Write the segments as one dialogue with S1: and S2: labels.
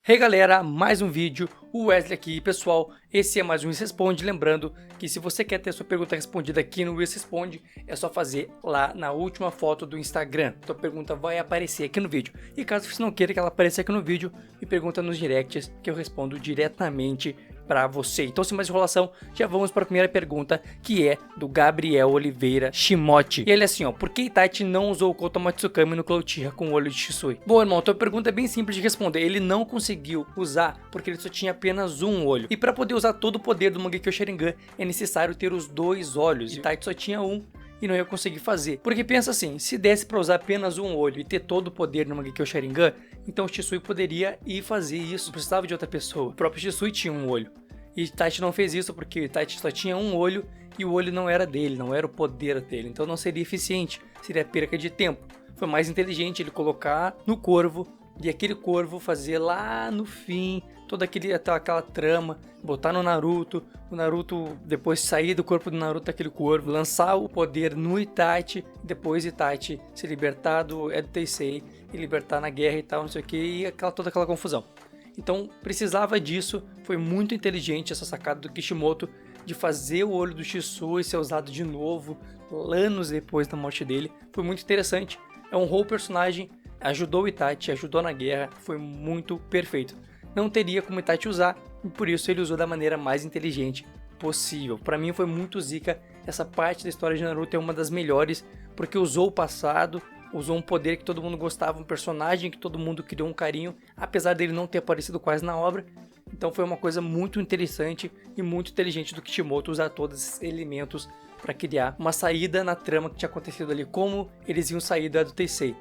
S1: Hey galera, mais um vídeo, o Wesley aqui. Pessoal, esse é mais um Wiz Responde. Lembrando que se você quer ter sua pergunta respondida aqui no Wiz Responde, é só fazer lá na última foto do Instagram. Sua pergunta vai aparecer aqui no vídeo. E caso você não queira que ela apareça aqui no vídeo, me pergunta nos directs que eu respondo diretamente para você. Então, sem mais enrolação, já vamos para a primeira pergunta, que é do Gabriel Oliveira Shimote. E ele é assim, ó: por que Itachi não usou o Koto Matsukami no Cloutira com o olho de Shisui? Bom, irmão, tua pergunta é bem simples de responder. Ele não conseguiu usar porque ele só tinha apenas um olho. E para poder usar todo o poder do Mangekyo Sharingan, é necessário ter os dois olhos. E Itachi só tinha um e não ia conseguir fazer. Porque pensa assim, se desse para usar apenas um olho e ter todo o poder no Mangekyo Sharingan, então o Shisui poderia ir fazer isso, não precisava de outra pessoa. O próprio Shisui tinha um olho. E Itachi não fez isso porque Itachi só tinha um olho e o olho não era dele, não era o poder dele. Então não seria eficiente, seria perca de tempo. Foi mais inteligente ele colocar no corvo e aquele corvo fazer lá no fim toda aquela trama, botar no Naruto, o Naruto depois sair do corpo do Naruto aquele corvo, lançar o poder no Itachi, depois Itachi se libertar do Edo Tensei e libertar na guerra e tal, não sei o que, e toda aquela confusão. Então precisava disso, foi muito inteligente essa sacada do Kishimoto de fazer o olho do Shisui ser usado de novo, anos depois da morte dele. Foi muito interessante, honrou o personagem, ajudou o Itachi, ajudou na guerra, foi muito perfeito. Não teria como Itachi usar, e por isso ele usou da maneira mais inteligente possível. Para mim foi muito zica, essa parte da história de Naruto é uma das melhores, porque usou o passado, usou um poder que todo mundo gostava, um personagem que todo mundo criou um carinho, apesar dele não ter aparecido quase na obra. Então foi uma coisa muito interessante e muito inteligente do Kishimoto usar todos esses elementos para criar uma saída na trama que tinha acontecido ali, como eles iam sair do Edo Tensei.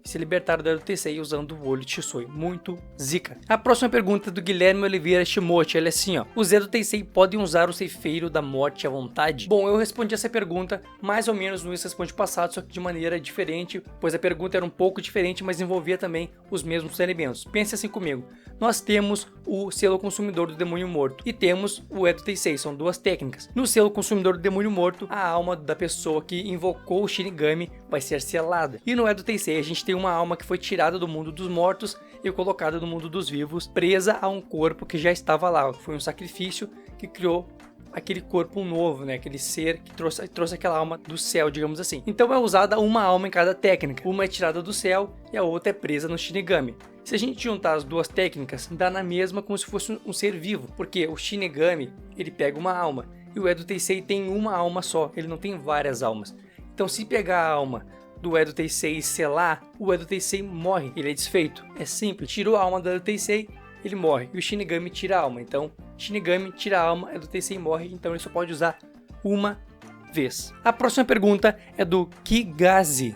S1: Se libertaram do Edo Tensei usando o olho de Shisui. Muito zica. A próxima pergunta é do Guilherme Oliveira Shimote. Ele é assim, ó: os Edo Tensei podem usar o ceifeiro da morte à vontade? Bom, eu respondi essa pergunta mais ou menos no Responde passado, só que de maneira diferente, pois a pergunta era um pouco diferente, mas envolvia também os mesmos elementos. Pense assim comigo. Nós temos o selo consumidor do demônio morto e temos o Edo Tensei, são duas técnicas. No selo consumidor do demônio morto, a alma da pessoa que invocou o Shinigami vai ser selada. E no Edo Tensei a gente tem uma alma que foi tirada do mundo dos mortos e colocada no mundo dos vivos, presa a um corpo que já estava lá. Foi um sacrifício que criou aquele corpo novo, né? Aquele ser que trouxe aquela alma do céu, digamos assim. Então é usada uma alma em cada técnica. Uma é tirada do céu e a outra é presa no Shinigami. Se a gente juntar as duas técnicas, dá na mesma como se fosse um ser vivo, porque o Shinigami, ele pega uma alma e o Edo Tensei tem uma alma só, ele não tem várias almas. Então se pegar a alma do Edo Tensei e selar, o Edo Tensei morre, ele é desfeito. É simples, tirou a alma do Edo Tensei, ele morre, e o Shinigami tira a alma. Então Shinigami tira a alma, Edo Tensei morre, então ele só pode usar uma vez. A próxima pergunta é do Kigazi,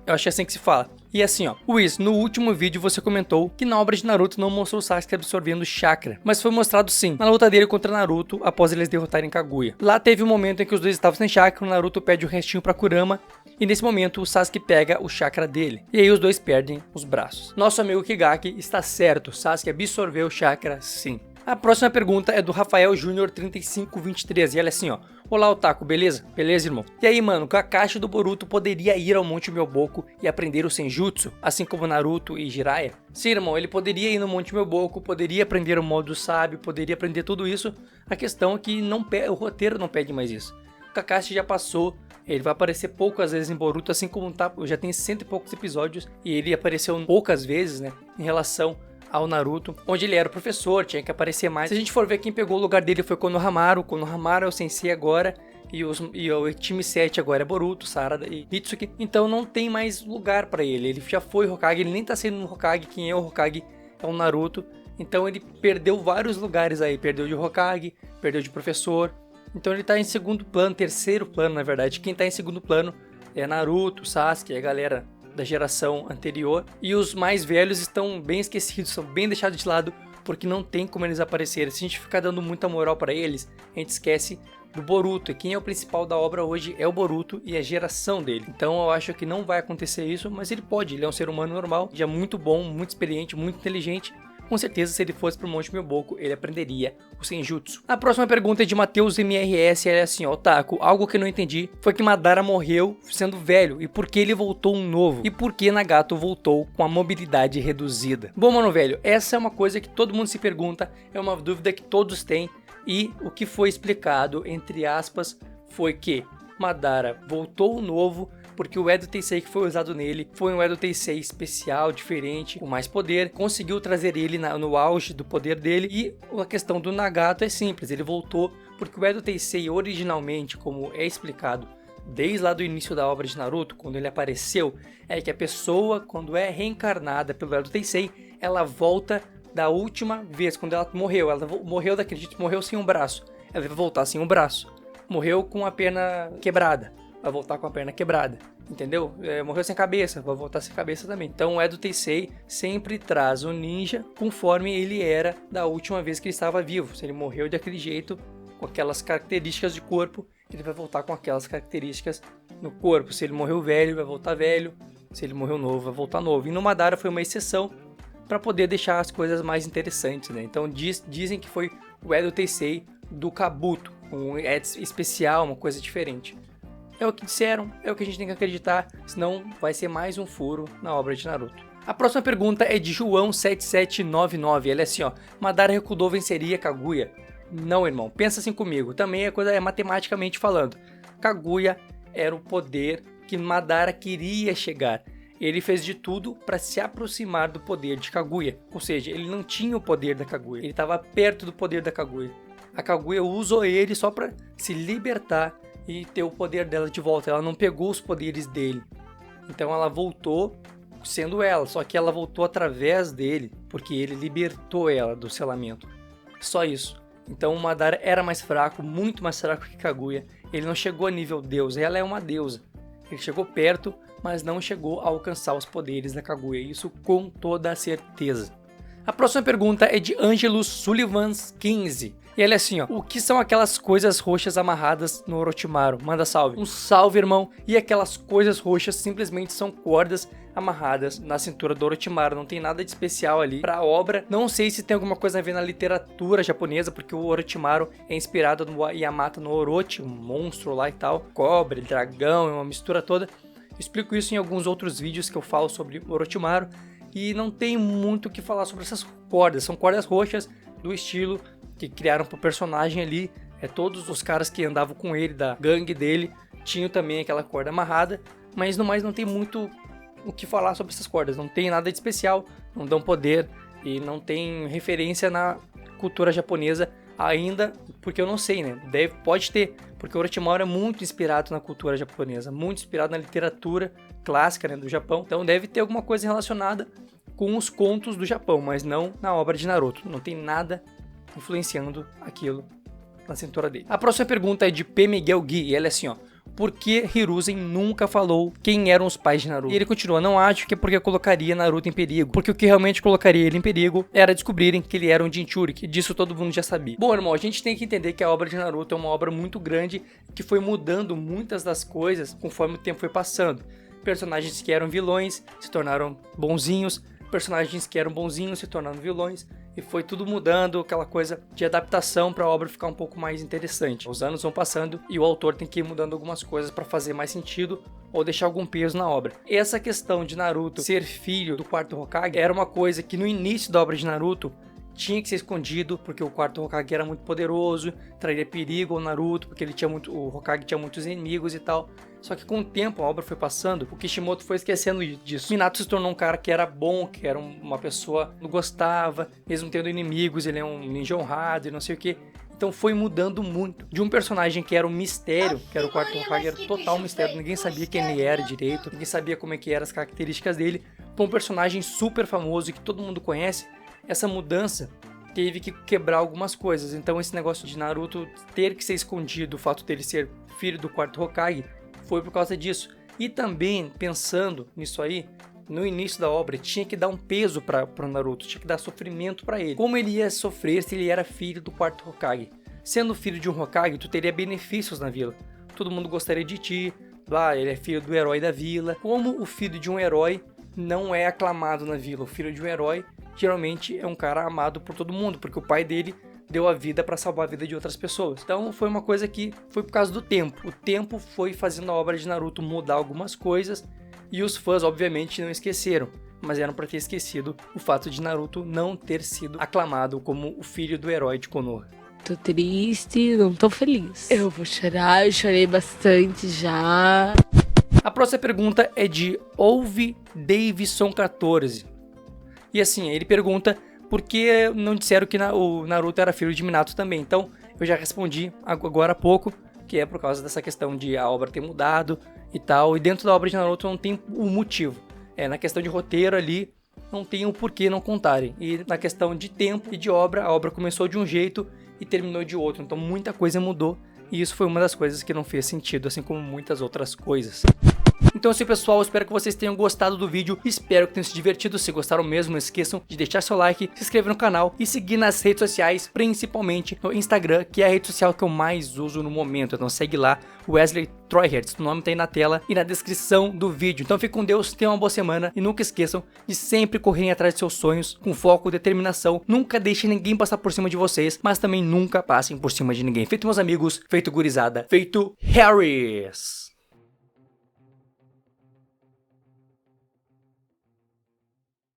S1: eu acho que é assim que se fala. E assim, ó: Wiz, no último vídeo você comentou que na obra de Naruto não mostrou o Sasuke absorvendo chakra, mas foi mostrado sim, na luta dele contra Naruto após eles derrotarem Kaguya. Lá teve um momento em que os dois estavam sem chakra, o Naruto pede o restinho pra Kurama, e nesse momento o Sasuke pega o chakra dele, e aí os dois perdem os braços. Nosso amigo Kigaki está certo, Sasuke absorveu o chakra sim. A próxima pergunta é do Rafael Júnior 3523, e ela é assim, ó: olá, Otaku, beleza? Beleza, irmão? E aí, mano, Kakashi do Boruto poderia ir ao Monte Myoboku e aprender o Senjutsu, assim como Naruto e Jiraiya? Sim, irmão, ele poderia ir no Monte Myoboku, poderia aprender o modo sábio, poderia aprender tudo isso. A questão é que o roteiro não pede mais isso. O Kakashi já passou, ele vai aparecer poucas vezes em Boruto, assim como já tem 100 e poucos episódios, e ele apareceu poucas vezes, né, em relação ao Naruto, onde ele era o professor, tinha que aparecer mais. Se a gente for ver, quem pegou o lugar dele foi Konohamaru. Konohamaru é o sensei agora, e o time 7 agora é Boruto, Sarada e Mitsuki. Então não tem mais lugar pra ele, ele já foi Hokage, ele nem tá sendo um Hokage, quem é o Hokage é o Naruto. Então ele perdeu vários lugares aí, perdeu de Hokage, perdeu de professor. Então ele tá em segundo plano, terceiro plano na verdade. Quem tá em segundo plano é Naruto, Sasuke, a galera da geração anterior, e os mais velhos estão bem esquecidos, são bem deixados de lado, porque não tem como eles aparecerem. Se a gente ficar dando muita moral para eles, a gente esquece do Boruto, e quem é o principal da obra hoje é o Boruto e a geração dele. Então eu acho que não vai acontecer isso, mas ele pode, ele é um ser humano normal, já muito bom, muito experiente, muito inteligente, Com certeza, se ele fosse pro Monte Myoboku, ele aprenderia o Senjutsu. A próxima pergunta é de Matheus MRS, ele é assim, ó, Otaku, algo que eu não entendi foi que Madara morreu sendo velho, e por que ele voltou um novo? E por que Nagato voltou com a mobilidade reduzida? Bom, mano velho, essa é uma coisa que todo mundo se pergunta, é uma dúvida que todos têm, e o que foi explicado, entre aspas, foi que Madara voltou novo porque o Edo Tensei que foi usado nele foi um Edo Tensei especial, diferente, com mais poder, conseguiu trazer ele no auge do poder dele. E a questão do Nagato é simples, ele voltou porque o Edo Tensei originalmente, como é explicado desde lá do início da obra de Naruto, quando ele apareceu, é que a pessoa, quando é reencarnada pelo Edo Tensei, ela volta da última vez, quando ela morreu daquele jeito, morreu sem um braço, ela vai voltar sem um braço. Morreu com a perna quebrada, vai voltar com a perna quebrada, entendeu? Morreu sem cabeça, vai voltar sem cabeça também. Então o Edo Tensei sempre traz o ninja conforme ele era da última vez que ele estava vivo. Se ele morreu daquele jeito, com aquelas características de corpo, ele vai voltar com aquelas características no corpo. Se ele morreu velho, vai voltar velho. Se ele morreu novo, vai voltar novo. E no Madara foi uma exceção para poder deixar as coisas mais interessantes, né? Então dizem que foi o Edo Tensei do Kabuto, um especial, uma coisa diferente. É o que disseram, é o que a gente tem que acreditar, senão vai ser mais um furo na obra de Naruto. A próxima pergunta é de João7799, ele é assim, ó, Madara Rekudo venceria Kaguya? Não, irmão, pensa assim comigo, também a coisa é matematicamente falando. Kaguya era o poder que Madara queria chegar. Ele fez de tudo para se aproximar do poder de Kaguya, ou seja, ele não tinha o poder da Kaguya, ele estava perto do poder da Kaguya. A Kaguya usou ele só para se libertar e ter o poder dela de volta. Ela não pegou os poderes dele. Então ela voltou sendo ela, só que ela voltou através dele, porque ele libertou ela do selamento. Só isso. Então o Madara era mais fraco, muito mais fraco que Kaguya. Ele não chegou a nível deusa, ela é uma deusa. Ele chegou perto, mas não chegou a alcançar os poderes da Kaguya. Isso com toda a certeza. A próxima pergunta é de Ângelus Sullivans 15. E ele é assim, ó, o que são aquelas coisas roxas amarradas no Orochimaru? Manda salve. Um salve, irmão. E aquelas coisas roxas simplesmente são cordas amarradas na cintura do Orochimaru. Não tem nada de especial ali pra obra. Não sei se tem alguma coisa a ver na literatura japonesa, porque o Orochimaru é inspirado no Yamato no Orochi, um monstro lá e tal. Cobre, dragão, é uma mistura toda. Eu explico isso em alguns outros vídeos que eu falo sobre o Orochimaru. E não tem muito o que falar sobre essas cordas. São cordas roxas do estilo que criaram pro personagem ali. Todos os caras que andavam com ele, da gangue dele, tinham também aquela corda amarrada. Mas no mais não tem muito o que falar sobre essas cordas. Não tem nada de especial, não dão poder e não tem referência na cultura japonesa ainda, porque eu não sei, né? Pode ter, porque o Orochimaru é muito inspirado na cultura japonesa, muito inspirado na literatura clássica, né, do Japão. Então deve ter alguma coisa relacionada com os contos do Japão, mas não na obra de Naruto. Não tem nada influenciando aquilo na cintura dele. A próxima pergunta é de P. Miguel Gui, e ela é assim, ó. Por que Hiruzen nunca falou quem eram os pais de Naruto? E ele continua, não acho que é porque colocaria Naruto em perigo, porque o que realmente colocaria ele em perigo era descobrirem que ele era um Jinchuriki, disso todo mundo já sabia. Bom, irmão, a gente tem que entender que a obra de Naruto é uma obra muito grande, que foi mudando muitas das coisas conforme o tempo foi passando. Personagens que eram vilões se tornaram bonzinhos, personagens que eram bonzinhos se tornaram vilões, e foi tudo mudando, aquela coisa de adaptação para a obra ficar um pouco mais interessante. Os anos vão passando e o autor tem que ir mudando algumas coisas para fazer mais sentido ou deixar algum peso na obra. Essa questão de Naruto ser filho do quarto Hokage era uma coisa que no início da obra de Naruto tinha que ser escondido, porque o quarto Hokage era muito poderoso, traria perigo ao Naruto, porque o Hokage tinha muitos inimigos e tal. Só que com o tempo a obra foi passando, o Kishimoto foi esquecendo disso. Minato se tornou um cara que era bom, que era uma pessoa que gostava, mesmo tendo inimigos, ele é um ninja honrado e não sei o que. Então foi mudando muito. De um personagem que era um mistério, que era o quarto Hokage, era total mistério, ninguém sabia quem ele era direito, ninguém sabia como é que eram as características dele, para um personagem super famoso que todo mundo conhece. Essa mudança teve que quebrar algumas coisas. Então esse negócio de Naruto ter que ser escondido, o fato dele ser filho do quarto Hokage, foi por causa disso. E também, pensando nisso aí, no início da obra, tinha que dar um peso para o Naruto, tinha que dar sofrimento para ele. Como ele ia sofrer se ele era filho do quarto Hokage? Sendo filho de um Hokage, tu teria benefícios na vila. Todo mundo gostaria de ti, ele é filho do herói da vila. Como o filho de um herói não é aclamado na vila, o filho de um herói geralmente é um cara amado por todo mundo, porque o pai dele deu a vida para salvar a vida de outras pessoas. Então foi uma coisa que foi por causa do tempo. O tempo foi fazendo a obra de Naruto mudar algumas coisas e os fãs obviamente não esqueceram, mas eram para ter esquecido o fato de Naruto não ter sido aclamado como o filho do herói de Konoha.
S2: Tô triste, não tô feliz. Eu vou chorar, eu chorei bastante já.
S1: A próxima pergunta é de Ouve Davidson 14. E assim, ele pergunta por que não disseram que o Naruto era filho de Minato também. Então, eu já respondi agora há pouco, que é por causa dessa questão de a obra ter mudado e tal. E dentro da obra de Naruto não tem o motivo. Na questão de roteiro ali, não tem o porquê não contarem. E na questão de tempo e de obra, a obra começou de um jeito e terminou de outro. Então, muita coisa mudou. E isso foi uma das coisas que não fez sentido, assim como muitas outras coisas. Então assim, pessoal, espero que vocês tenham gostado do vídeo, espero que tenham se divertido. Se gostaram mesmo, não esqueçam de deixar seu like, se inscrever no canal e seguir nas redes sociais, principalmente no Instagram, que é a rede social que eu mais uso no momento. Então segue lá, Wesley Treuhertz, o nome tá aí na tela e na descrição do vídeo. Então fique com Deus, tenham uma boa semana e nunca esqueçam de sempre correrem atrás de seus sonhos, com foco, determinação. Nunca deixem ninguém passar por cima de vocês, mas também nunca passem por cima de ninguém. Feito meus amigos, feito gurizada, feito Harris!